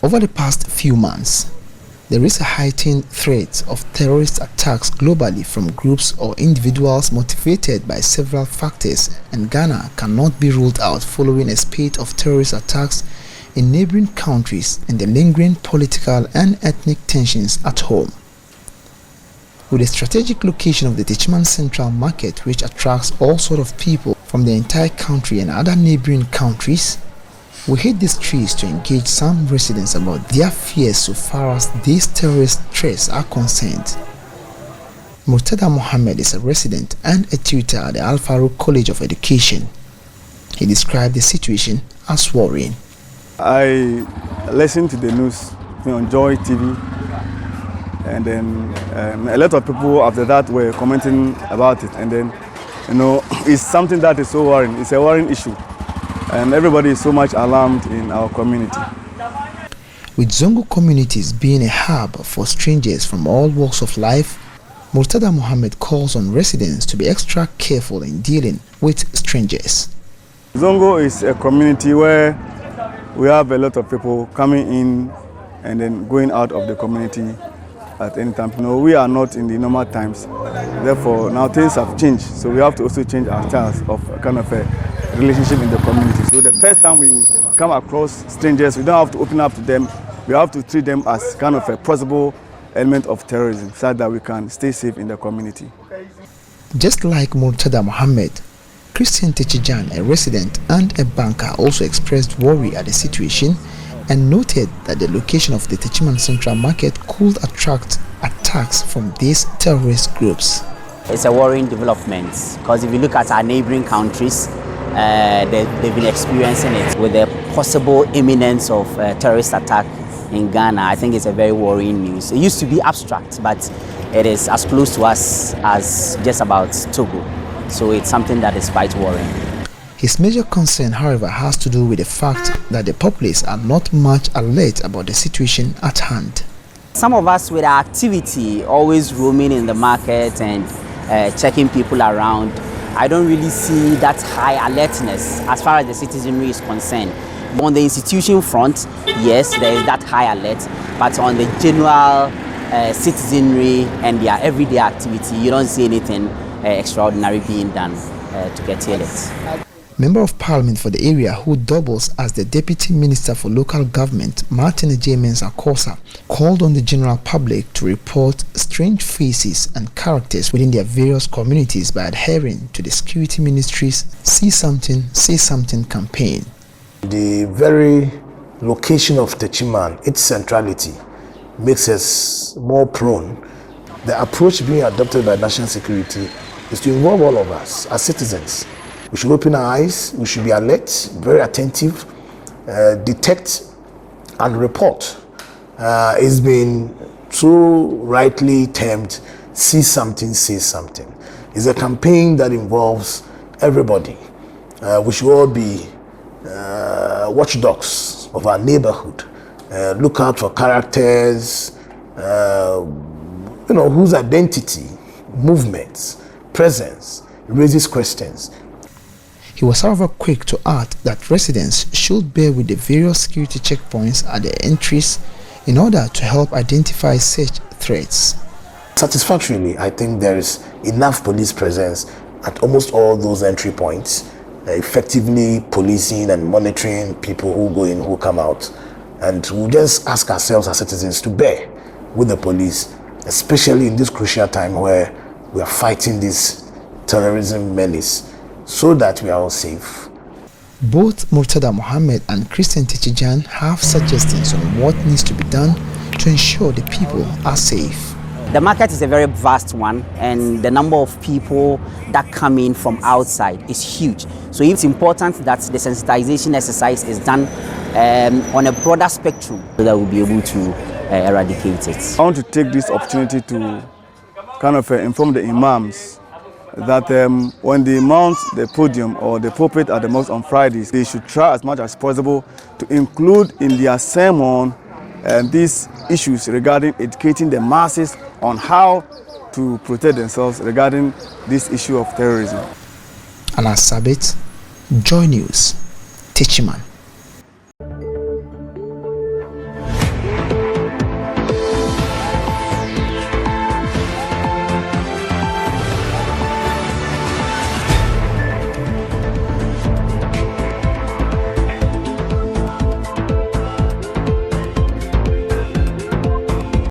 Over the past few months, there is a heightened threat of terrorist attacks globally from groups or individuals motivated by several factors, and Ghana cannot be ruled out following a spate of terrorist attacks in neighboring countries and the lingering political and ethnic tensions at home. With the strategic location of the Techiman Central Market, which attracts all sorts of people from the entire country and other neighboring countries, we hit the streets to engage some residents about their fears so far as these terrorist threats are concerned. Murtada Mohammed is a resident and a tutor at the Al Farouk College of Education. He described the situation as worrying. I listened to the news on Joy TV, and then a lot of people after that were commenting about it, and then it's something that is so worrying. It's a worrying issue, and everybody is so much alarmed in our community. With Zongo communities being a hub for strangers from all walks of life, Murtada Mohammed calls on residents to be extra careful in dealing with strangers. Zongo is a community where we have a lot of people coming in and then going out of the community at any time. We are not in the normal times. Therefore, now things have changed. So we have to also change our styles of kind of a relationship in the community. So the first time we come across strangers, we don't have to open up to them. We have to treat them as kind of a possible element of terrorism so that we can stay safe in the community. Just like Murtada Mohammed, Christian Techiman, a resident and a banker, also expressed worry at the situation and noted that the location of the Techiman Central Market could attract attacks from these terrorist groups. It's a worrying development because if you look at our neighboring countries, they've been experiencing it. With the possible imminence of terrorist attack in Ghana, I think it's a very worrying news. It used to be abstract, but it is as close to us as just about Togo. So it's something that is quite worrying. His major concern, however, has to do with the fact that the populace are not much alert about the situation at hand. Some of us with our activity, always roaming in the market and checking people around, I don't really see that high alertness as far as the citizenry is concerned. On the institution front, yes, there is that high alert, but on the general citizenry and their everyday activity, you don't see anything extraordinary being done to get alert. Member of Parliament for the area, who doubles as the Deputy Minister for Local Government, Martin J Mensah, called on the general public to report strange faces and characters within their various communities by adhering to the Security Ministry's See Something, Say Something campaign. The very location of Techiman, its centrality, makes us more prone. The approach being adopted by national security is to involve all of us as citizens. We should open our eyes, we should be alert, very attentive, detect and report. It's been so rightly termed, See Something, Say Something. It's a campaign that involves everybody. We should all be watchdogs of our neighborhood. Look out for characters, whose identity, movements, presence raises questions. He was, however, quick to add that residents should bear with the various security checkpoints at the entries in order to help identify such threats. Satisfactorily, I think there is enough police presence at almost all those entry points, effectively policing and monitoring people who go in, who come out. And we'll just ask ourselves as citizens to bear with the police, especially in this crucial time where we are fighting this terrorism menace, so that we are all safe. Both Murtada Mohammed and Christian Techiman have suggestions on what needs to be done to ensure the people are safe. The market is a very vast one, and the number of people that come in from outside is huge. So it's important that the sensitization exercise is done on a broader spectrum so that we'll be able to eradicate it. I want to take this opportunity to kind of inform the imams that when they mount the podium or the pulpit at the mosque on Fridays, they should try as much as possible to include in their sermon these issues regarding educating the masses on how to protect themselves regarding this issue of terrorism. Anas Sabit, Joy News, Techiman.